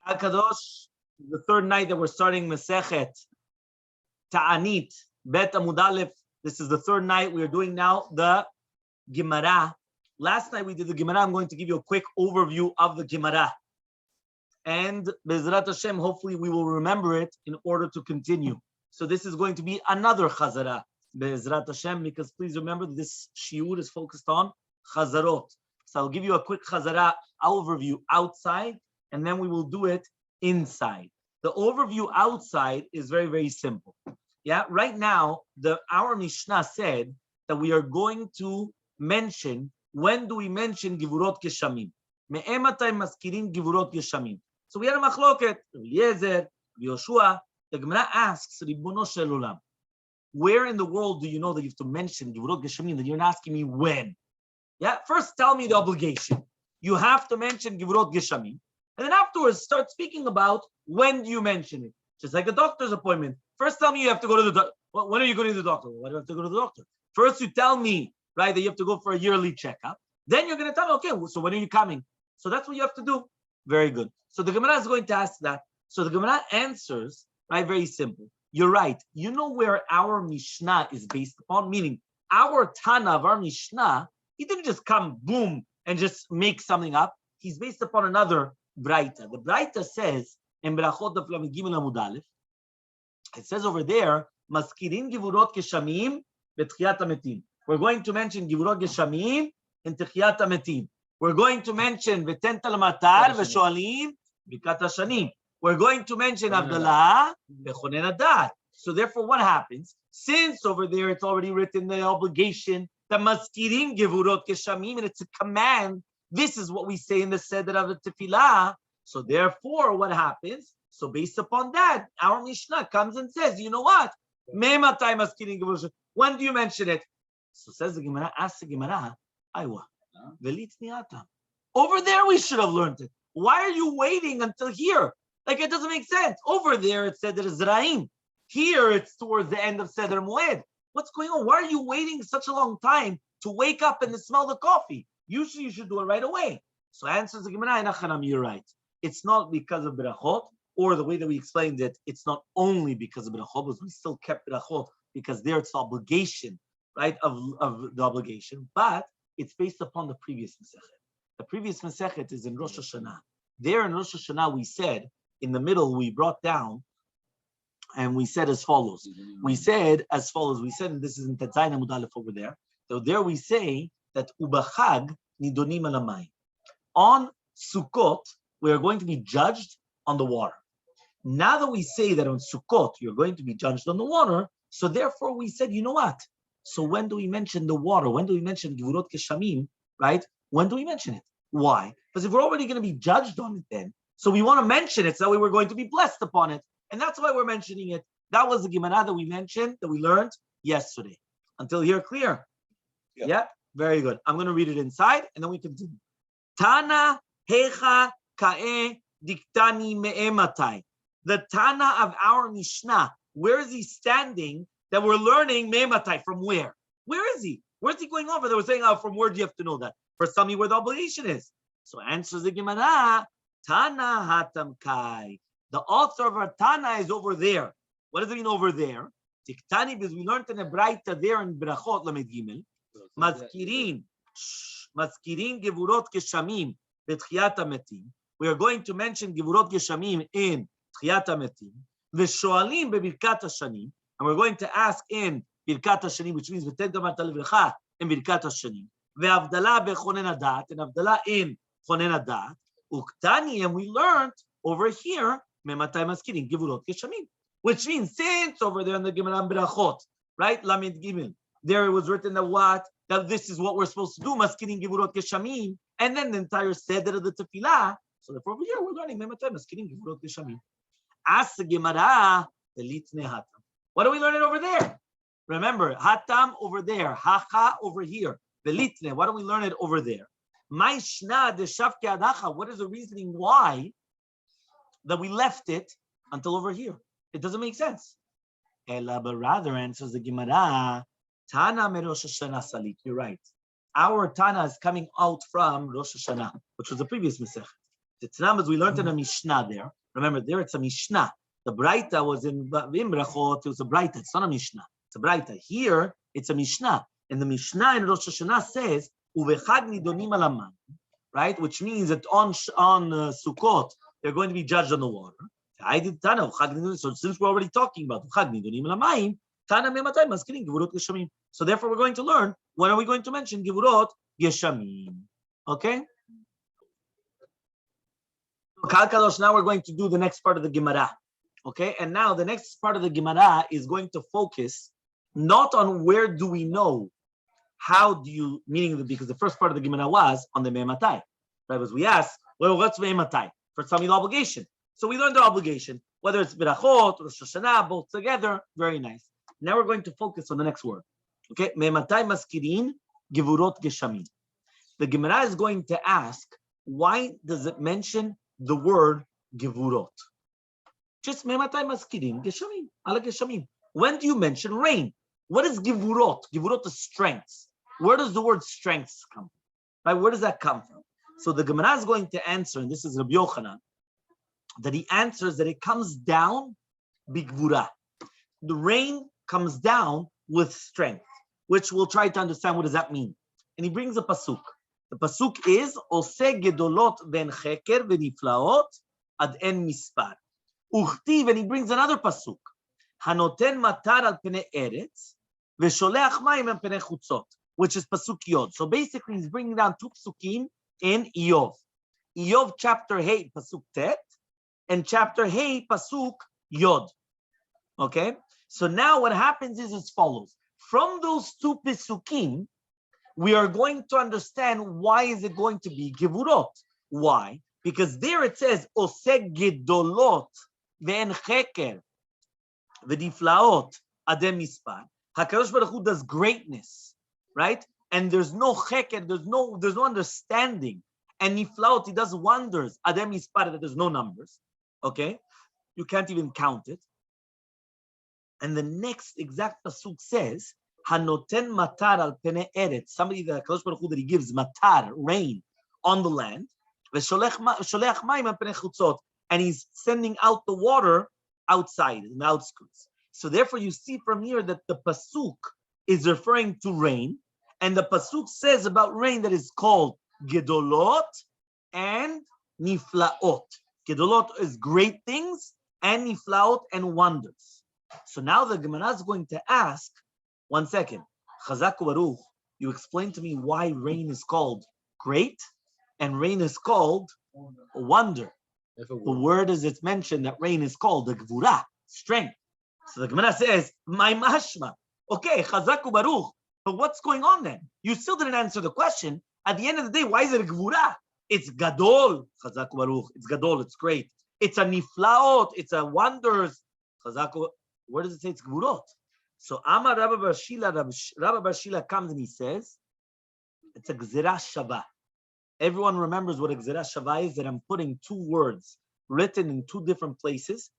Kadosh, the third night that we're starting Masechet, Taanit, Bet Amud Aleph. This is the third night. We are doing now the Gemara. Last night we did the Gemara. I'm going to give you a quick overview of the Gemara. And Bezrat Hashem, hopefully we will remember it in order to continue. So this is going to be another Chazara, Bezrat Hashem, because please remember this Shiur is focused on Chazarot. So I'll give you a quick Chazara overview outside, and then we will do it inside. The overview outside is very, very simple. Yeah, right now, our Mishnah said that we are going to mention, when do we mention Givurot Geshamim? Me'ematay maskirin Givurot Geshamim. So we had a machloket, Eliezer, Yoshua. The Gemara asks, Ribono shel olam, where in the world do you know that you have to mention Givurot Geshamim, that you're not asking me when? Yeah, first tell me the obligation. You have to mention Givurot Geshamim. And then afterwards, start speaking about when do you mention it. Just like a doctor's appointment. First tell me you have to go to the doctor. Well, when are you going to the doctor? Why do you have to go to the doctor? First you tell me, right, that you have to go for a yearly checkup. Then you're going to tell me, okay, so when are you coming? So that's what you have to do. Very good. So the Gemara is going to ask that. So the Gemara answers, right, very simple. You're right. You know where our Mishnah is based upon? Meaning, our Tana of our Mishnah, he didn't just come, boom, and just make something up. He's based upon another Braita. The Braita says, in Berachot of Lamed Gimel Amud Aleph, it says over there, Maskirin Givurot Geshamim Betchiyat HaMetim. We're going to mention Givurot Geshamim in Techiyat HaMetim. We're going to mention V'ten Talmatar V'shoalim Bikat HaShanim. We're going to mention Avdalah V'chonen Adat. So therefore, what happens? Since over there it's already written the obligation that Maskirin Givurot Geshamim, and it's a command. This is what we say in the Seder of the Tefillah. So therefore, what happens? So based upon that, our Mishnah comes and says, you know what? When do you mention it? So says the Gemara, ask the Gemara, Aywa, over there we should have learned it. Why are you waiting until here? Like it doesn't make sense. Over there it said that it's Zraim. Here it's towards the end of Seder Moed. What's going on? Why are you waiting such a long time to wake up and to smell the coffee? Usually you should do it right away. So answers the Gemara, Nachanam, you're right. It's not because of Berachot, or the way that we explained it, it's not only because of Berachot, but we still kept Berachot because there it's the obligation, right, of the obligation, but it's based upon the previous Masechet. The previous Masechet is in Rosh Hashanah. There in Rosh Hashanah, we said, in the middle, we brought down, and we said as follows. We said, and this is in Tetzayin Amud Aleph over there. So there we say that Ubachag nidonim alamai. On Sukkot, we are going to be judged on the water. Now that we say that on Sukkot, you're going to be judged on the water, so therefore we said, you know what? So when do we mention the water? When do we mention Givurot Geshamim, right? When do we mention it? Why? Because if we're already going to be judged on it then, so we want to mention it so that way we're going to be blessed upon it. And that's why we're mentioning it. That was the Gemara that we mentioned, that we learned yesterday. Until here, clear? Yeah? Very good. I'm going to read it inside, and then we continue. Tana hecha ka'e diktani me'ematai. The Tana of our Mishnah, where is he standing that we're learning me'ematai? From where? Where is he? Where's he going over? They were saying, from where do you have to know that? First tell me where the obligation is. So answers the Gemara, Tana hatam kai. The author of our Tana is over there. What does it mean over there? Diktani, because we learned in a Braita there in Berachot Lamed Gimel. Maskirin Gevurot Geshamim Betchiyat HaMetim. We are going to mention Gevurot Geshamim in Tchiyat HaMetim. V'shoalim beBirkat HaShanim. And we're going to ask in Birkat HaShanim, which means V'ten Damar Talevrecha in Birkat HaShanim. Ve'avdalah beChonen Adat, and Avdalah in Chonen Adat. Uktani, and we learned over here Me'matay Maskirin Gevurot Geshamim. Which means since over there in the Gemara Berachot, right? Lamed Gimel. There it was written that what? That this is what we're supposed to do, Maskirin Givurot Geshamim, and then the entire Seder of the Tefillah. So therefore over here we're learning Me'matay Maskirin Givurot Geshamim. Ask the Gemara, the Litne Hatam. What are we learning over there? Remember, Hatam over there, Hacha over here. The Litne, what do we learn it over there? Maishna de Shavke Adacha. What is the reasoning why that we left it until over here? It doesn't make sense. Ela, but rather answers the Gemara, Tana me Rosh Hashanah Salit. You're right. Our Tana is coming out from Rosh Hashanah, which was the previous Masechet. Titznam, as we learned in a Mishnah there. Remember, there it's a Mishnah. The Braita was in Brachot, it was a Braita. It's not a Mishnah. It's a Braita. Here, it's a Mishnah. And the Mishnah in Rosh Hashanah says, Uvechag nidonim alaman, right? Which means that on Sukkot, they're going to be judged on the water. So since we're already talking about Uvechag nidonim alamayim, so therefore we're going to learn, when are we going to mention Givurot Geshamim? Okay? Now we're going to do the next part of the Gemara. Okay? And now the next part of the Gemara is going to focus not on where do we know, how do you, meaning because the first part of the Gemara was on the Me'ematai. Right? As we asked, well, what's Me'ematai? For some obligation. So we learned the obligation, whether it's Berachot or Rosh Hashanah, both together, very nice. Now we're going to focus on the next word. Okay? Me'ematai maskirin givurot geshamim. The Gemara is going to ask, why does it mention the word givurot? Just me'ematai maskirin geshamim, ala geshamim. When do you mention rain? What is givurot? Givurot is strengths. Where does the word strengths come from? Right? Where does that come from? So the Gemara is going to answer, and this is Rabbi Yochanan, that he answers that it comes down bigvura. The rain comes down with strength, which we'll try to understand what does that mean. And he brings a pasuk. The pasuk is Oseh gedolot ben cheker v'niflaot ad en mispar. Uchtiv, and he brings another pasuk. Hanoten matar al pnei eretz v'sholeach mayim al pnei chutzot, which is pasuk Yod. So basically, he's bringing down two pasukim in Iyov. Iyov chapter Hey pasuk Tet, and chapter Hey pasuk Yod. Okay. So now what happens is as follows. From those two pasukim, we are going to understand why is it going to be givurot. Why? Because there it says oseg gedolot ve'en cheker v'niflaot adem mispar. HaKadosh Baruch Hu does greatness, right? And there's no cheker, there's no understanding. And niflaot, he does wonders adem mispar, that there's no numbers. Okay, you can't even count it. And the next exact pasuk says, Hanoten matar al pene eretz, somebody that Kadosh Baruch Hu, that he gives matar, rain, on the land, v'sholeach mayim al pene chutzot, and he's sending out the water outside, in the outskirts. So therefore you see from here that the pasuk is referring to rain, and the pasuk says about rain that is called gedolot and niflaot. Gedolot is great things, and niflaot and wonders. So now the Gemara is going to ask, one second, Chazak Baruch, you explain to me why rain is called great and rain is called a wonder. The word is it's mentioned that rain is called the Gvura, strength. So the Gemara says, my mashma. Okay, Chazak Baruch, but what's going on then? You still didn't answer the question. At the end of the day, why is it a Gvura? It's Gadol, Chazak Baruch. It's Gadol, it's great. It's a niflaot, it's a wonders. Chazak, where does it say it's Gvurot? So Amar Rabbi Bar Shila comes and he says, it's a Gzerah Shava. Everyone remembers what a Gzerah Shava is, that I'm putting two words written in two different places,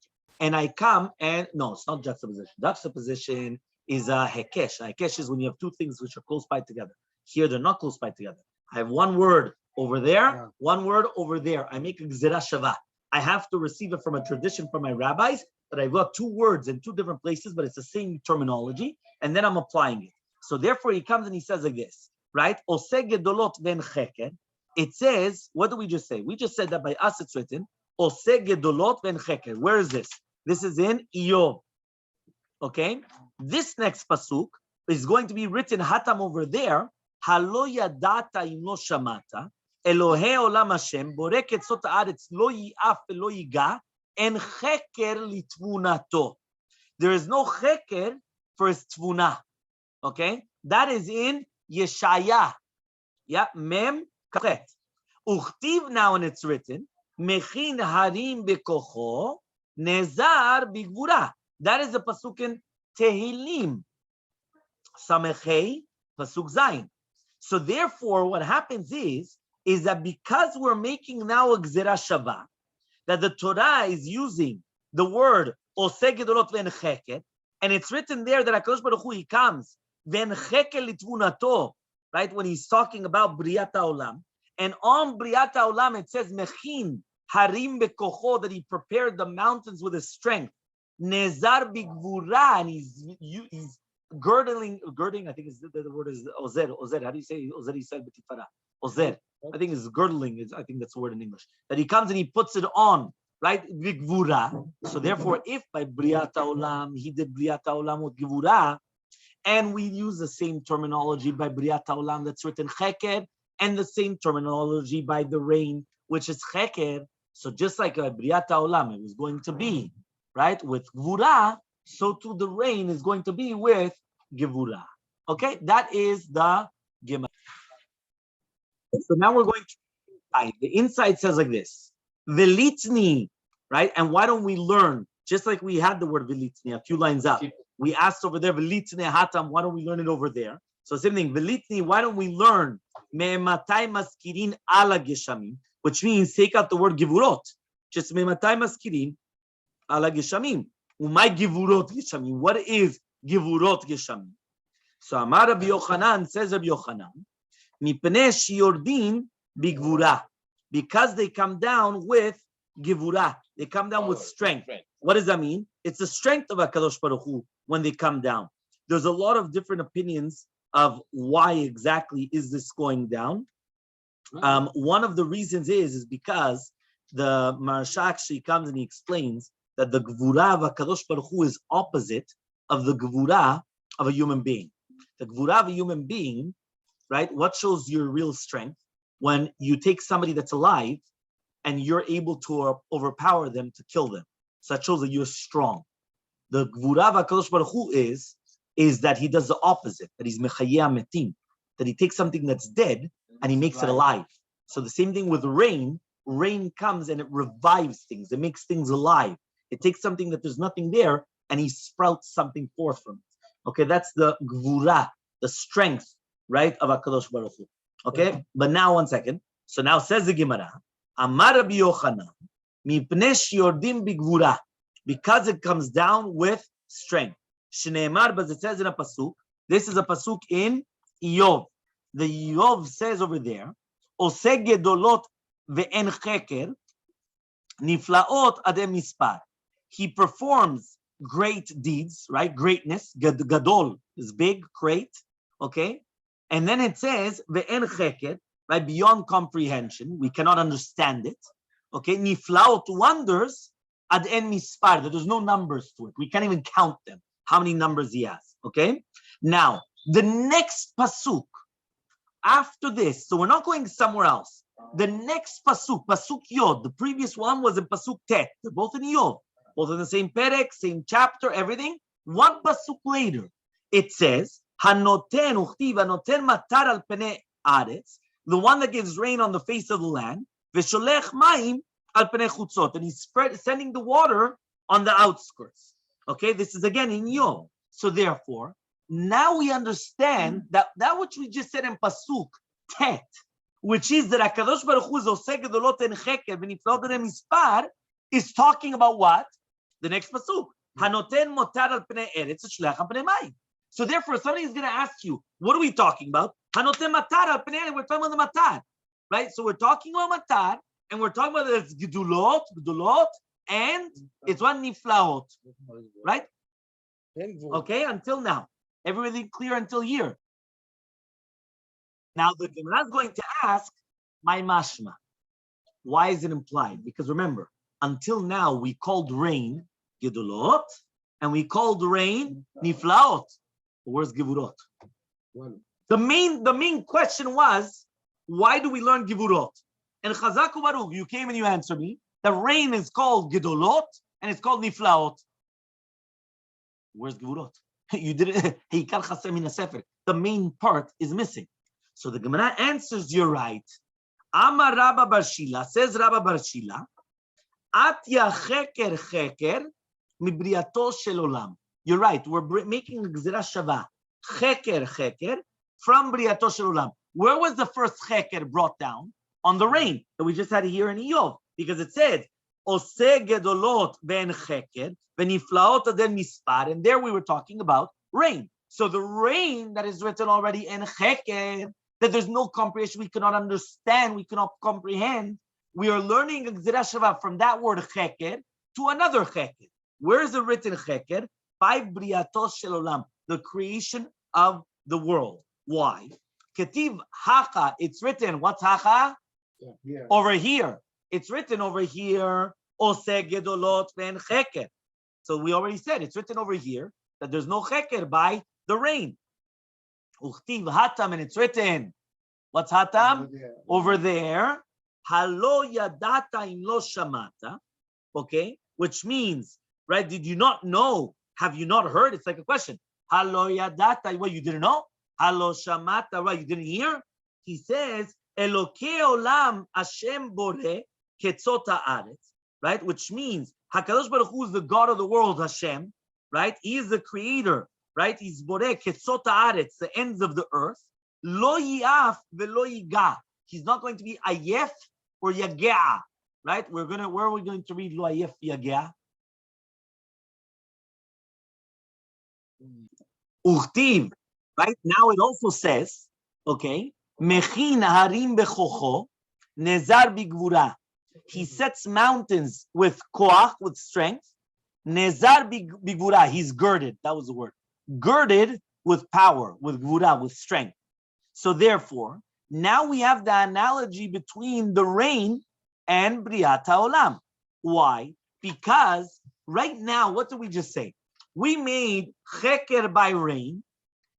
and I come and, no, it's not juxtaposition. Juxtaposition is a Hekesh. A Hekesh is when you have two things which are close by together. Here, they're not close by together. I have one word over there, one word over there. I make a Gzerah Shava. I have to receive it from a tradition from my rabbis, that I've got two words in two different places, but it's the same terminology, and then I'm applying it. So therefore, he comes and he says like this, right? Oseh gedolot ben cheker. It says, what did we just say? We just said that by us it's written, Oseh gedolot ben cheker. Where is this? This is in Iyov. Okay? This next pasuk is going to be written hatam over there, Halo yadata im lo shamata, Elohei olam Hashem, borek etzot haaretz lo yi'af velo yiga, and cheker litvunato. There is no cheker for his tvuna. Okay? That is in Yeshaya. Yeah, mem kachet. Uchtiv now, and it's written, mechin harim bekocho, nezar bigvura. That is the pasuk in Tehillim. Samechei, pasuk zayin. So therefore, what happens is that because we're making now a gzera shava, that the Torah is using the word Oseh gedolot ven cheker, and it's written there that HaKadosh Baruch Hu, he comes ven cheker litvunato, right? When he's talking about Briat HaOlam, and on Briat HaOlam it says mechin Harim bekocho, that he prepared the mountains with his strength. Nezar bigvura, and he's girding. I think the word is ozer. Ozer. How do you say ozer? Yisrael b'tifara. Ozer. I think it's girdling. I think that's the word in English. That he comes and he puts it on, right? Bigvura. So therefore, if by Briat Olam he did Briat Olam with gvura, and we use the same terminology by Briat Olam that's written cheker, and the same terminology by the rain, which is cheker. So just like a Briat Olam, it was going to be, right, with gvura, so too the rain is going to be with gevura. Okay, that is the Gemara. So now we're going to inside. The inside says like this: Velitni, right? And why don't we learn, just like we had the word velitni a few lines up? We asked over there, velitni hatam, why don't we learn it over there? So same thing, velitni, why don't we learn me'ematai maskirin ala geshamim, which means take out the word gevurot. Just me'ematai maskirin ala geshamim. Umay gevurot geshamim. What is gevurot geshamim? So Amar Rabbi Yochanan, says Rabbi Yochanan, mipnei shiordin bigvura, because they come down with gevura. They come down with strength. What does that mean? It's the strength of HaKadosh Baruch Hu when they come down. There's a lot of different opinions of why exactly is this going down. One of the reasons is because the Maharsha actually comes and he explains that the gevura of HaKadosh Baruch Hu is opposite of the gevura of a human being. The gevura of a human being, right? What shows your real strength? When you take somebody that's alive and you're able to overpower them to kill them. So that shows that you're strong. The gvura of HaKadosh Baruch Hu is that he does the opposite, that he's mechayeh metim, that he takes something that's dead and he makes it alive. So the same thing with rain. Rain comes and it revives things. It makes things alive. It takes something that there's nothing there and he sprouts something forth from it. Okay, that's the gvura, the strength, right, of HaKadosh Baruch Hu. Okay, but now 1 second. So now says the Gemara, Amar Rabbi Yochanan, mipnei shiordim bigvura, because it comes down with strength. Shneimar, but it says in a pasuk. This is a pasuk in Iyov. The Iyov says over there, Oseh gedolot ve'en cheker, niflaot adem mispar. He performs great deeds, right? Greatness. Gadol is big, great. Okay, and then it says ve'en cheker, right? Beyond comprehension, we cannot understand it. Okay, niflaot, wonders, ad en mispar, that there's no numbers to it. We can't even count them, how many numbers he has. Okay, now the next pasuk after this, so we're not going somewhere else. The next pasuk, pasuk Yod, the previous one was in pasuk Tet. They're both in Yod, both in the same perek, same chapter, everything. One pasuk later, it says, Hanoten uchtiv, hanoten matar al penei aretz, the one that gives rain on the face of the land, v'sholech mayim al penei chutzot, and he's sending the water on the outskirts. Okay, this is again in Yom. So therefore, now we understand that which we just said in pasuk Tet, which is that HaKadosh Baruch Hu oseh gedolot en cheker v'niflaot adem mispar, is talking about what? The next pasuk, hanoten motar al penei eretz v'sholech al penei mayim. So therefore, somebody is going to ask you, what are we talking about? Hanoten matar al penei eretz. We're talking about the matar, right? So we're talking about matar, and we're talking about it's gedulot, and it's one niflaot, right? Okay, until now. Everything clear until here. Now the Gemara is going to ask, my mashma. Why is it implied? Because remember, until now we called rain gedulot, and we called rain niflaot. Where's gevurot? The main question was, why do we learn gevurot? And Chazak u'Baruch, you came and you answered me. The rain is called gedolot and it's called niflaot. Where's gevurot? You did it. The main part is missing. So the Gemara answers, you're right. Amar Rabba Bar Shila, says Rabba Bar Shila, Atya cheker cheker mibriato shel olam. You're right. We're making a gzera shava. Cheker cheker from briato shel olam. Where was the first cheker brought down? On the rain that we just had here in Iyov, because it said oseh gedolot ben cheker v'niflaot adem mispar, and there we were talking about rain. So the rain that is written already in cheker, that there's no comprehension, we cannot understand, we cannot comprehend. we are learning Gzera Shava from that word Cheker to another Cheker. Where is it written Cheker? By Briato Shel Olam, the creation of the world. Why? Ketiv Haka, it's written, what's Haka? Yeah. Over here. It's written over here, Ose Gedolot Ben Cheker. So we already said, it's written over here that there's no Cheker by the rain. Uchtiv Hatam, and it's written, what's Hatam? Over there. Halo Yadata Im Lo Shamata. Okay, which means, right, did you not know? Have you not heard? It's like a question. Halo Yadata, what, you didn't know? Halo Shamata, what, you didn't hear? He says, Elokei Olam Hashem Boreh Ketzot Haaretz, right? Which means HaKadosh Baruch Hu is the God of the world, Hashem, right? He is the creator, right? He's Boreh Ketzot Haaretz, the ends of the earth. Lo Yiaf Velo Yiga. He's not going to be Ayef or Yagea, right? Where are we going to read Lo Ayef Yagea? Uchtiv, right? Now it also says, okay, Mechin Harim Bechocho, Nezar Bigvura. He sets mountains with koach, with strength. Nezar Bigvura, he's girded. That was the word. Girded with power, with gvura, with strength. So therefore, now we have the analogy between the rain and Briat HaOlam. Why? Because right now, what did we just say? We made Cheker by rain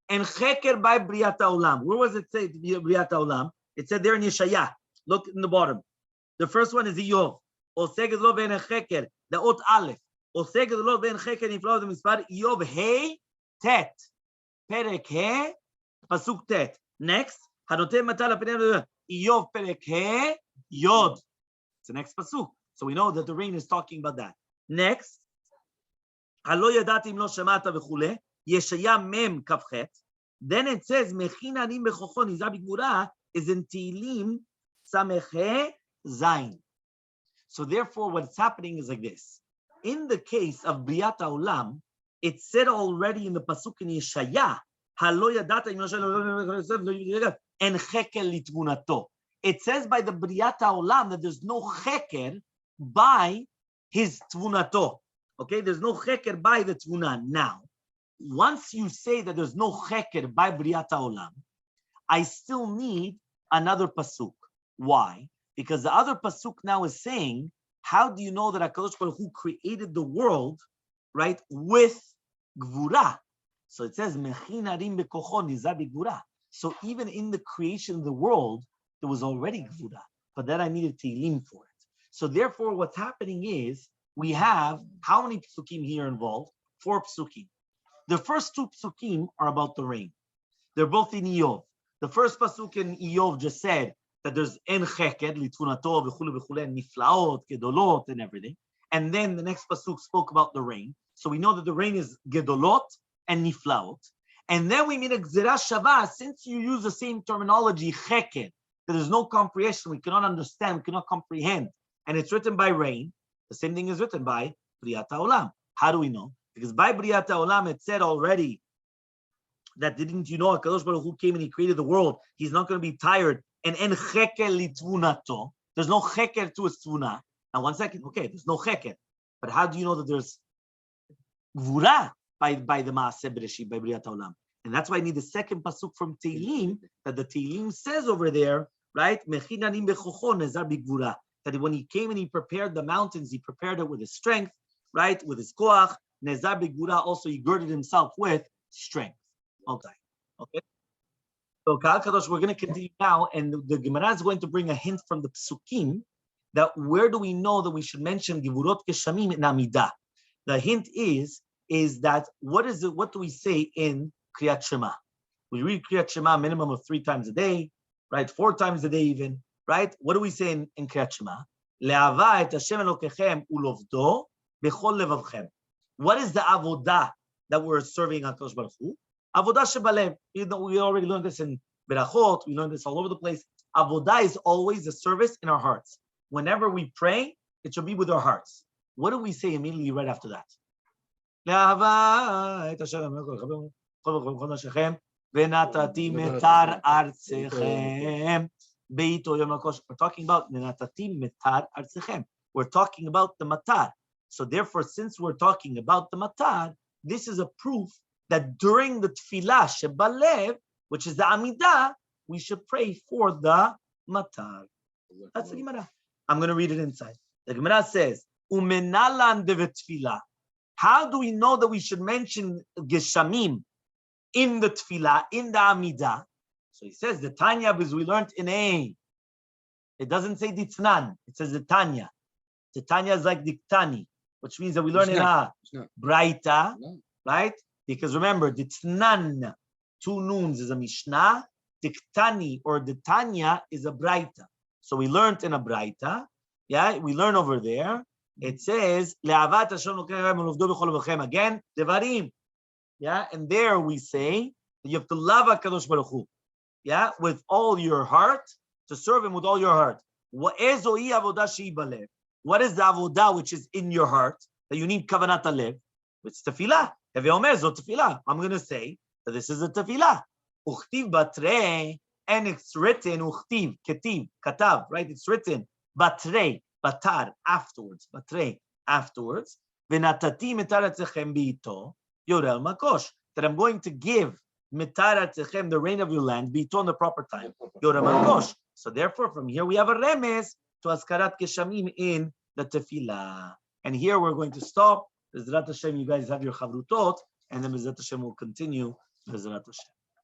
and Cheker by Briat HaOlam. Where was it say Briat HaOlam? It said there in Yeshaya. Look in the bottom. The first one is Iyov. Oseged lo ben Cheker, the Ot Aleph. Oseged lo ben Cheker niflao the mispar Iyov He Tet. Perek He Pasuk Tet. Next, Hanotem Matal Penem Iyov Perek He Yod. It's the next pasuk. So we know that the rain is talking about that. Next, Halo Yadati Im Lo Shamata v'chule. Yeshaya Mem Kafchet. Then it says Mechin Harim Bechocho Nizar Bigvura is in Tehillim Samech Zayin. So therefore, what's happening is like this. In the case of Briat HaOlam, it said already in the pasuk in Yeshaya, Halo Yadata Im Lo Shamata and Cheker Litvunato. It says by the Briat HaOlam that there's no Cheker by his Tvunato. Okay, there's no Cheker by the Tvuna. Now, once you say that there's no Cheker by Briat HaOlam, I still need another pasuk. Why? Because the other pasuk now is saying, how do you know that HaKadosh Baruch Hu created the world, right, with Gvura? So it says, Mechin Harim Bekocho Nizar Bigvura. So even in the creation of the world, there was already Gvura, but then I needed Tehillim for it. So therefore, what's happening is, we have, how many psukim here involved? 4 psukim. The first 2 psukim are about the rain. They're both in Iyov. The first pasuk in Iyov just said that there's en cheker, litfunato, v'chule v'chule, niflaot, gedolot, and everything. And then the next pasuk spoke about the rain. So we know that the rain is gedolot and niflaot. And then we mean a gzera shava, since you use the same terminology, cheker, that there's no comprehension, we cannot understand, we cannot comprehend. And it's written by rain. The same thing is written by Briat HaOlam. How do we know? Because by Briat HaOlam, it said already that didn't you know HaKadosh Baruch Hu came and he created the world. He's not going to be tired. And en cheker litvunato. There's no cheker to his tvuna. Now, 1 second. Okay, there's no cheker. But how do you know that there's gvura by the Maaseh Bereshit, by Briat HaOlam? And that's why I need the second pasuk from Tehillim, that the Tehillim says over there, right? Mechin Harim Bechocho Nezar Bigvura. That when he came and he prepared the mountains, he prepared it with his strength, right? With his koach. Nezar Bigvura, also he girded himself with strength. Okay. So Kal Kadosh, we're going to continue now, and the Gemara is going to bring a hint from the psukim that where do we know that we should mention Givurot Keshamim in Amidah? The hint is that what do we say in Kriyat Shema? We read Kriyat Shema a minimum of 3 times a day, right? 4 times a day even. Right? What do we say in Kriyat Shema? Le'ava et Hashem Elokechem ulovdo bechol levavchem. What is the avodah that we're serving HaKadosh Baruch Hu? Avodah shebalev. We already learned this in Berachot. We learned this all over the place. Avodah is always a service in our hearts. Whenever we pray, it should be with our hearts. What do we say immediately right after that? Le'ava et Hashem Elokechem v'natati metar artzechem. Beito Yom HaKosh. We're talking about Nenatatim Metar Artzechem. We're talking about the Matar. So therefore, since we're talking about the Matar, this is a proof that during the Tfilah Shebalev, which is the Amidah, we should pray for the Matar. That's the Gemara. I'm going to read it inside. The Gemara says, Umenalan de Tfilah. How do we know that we should mention Geshamim in the Tfilah, in the Amidah? So he says the Tanya, because we learned in A. It doesn't say Ditznan. It says the Tanya. The Tanya is like Diktani, which means that we learn in a Braita, right? Because remember, Ditznan, 2 noons is a Mishnah. Diktani or the Tanya is a Braita. So we learned in a Braita. Yeah, we learn over there. It says, Le'avat Hashem again, Devarim. Yeah, and there we say that you have to love HaKadosh Baruch Hu. Yeah, with all your heart, to serve him with all your heart. What is the avodah which is in your heart that you need kavanat alev? It's tefillah. I'm going to say that this is a tefillah. Uchtiv batre, and it's written uchtiv, ketiv, katav, right? It's written batre, batar, afterwards, batre, afterwards. V'natati metaratechem biito yorel makosh. That I'm going to give metaratechem, the rain of your land, biito on the proper time. Yorel makosh. So therefore, from here we have a remes to askarat geshamim in the tefillah. And here we're going to stop. Bezrat Hashem, you guys have your chavrutot, and then Bezrat Hashem will continue. Bezrat Hashem.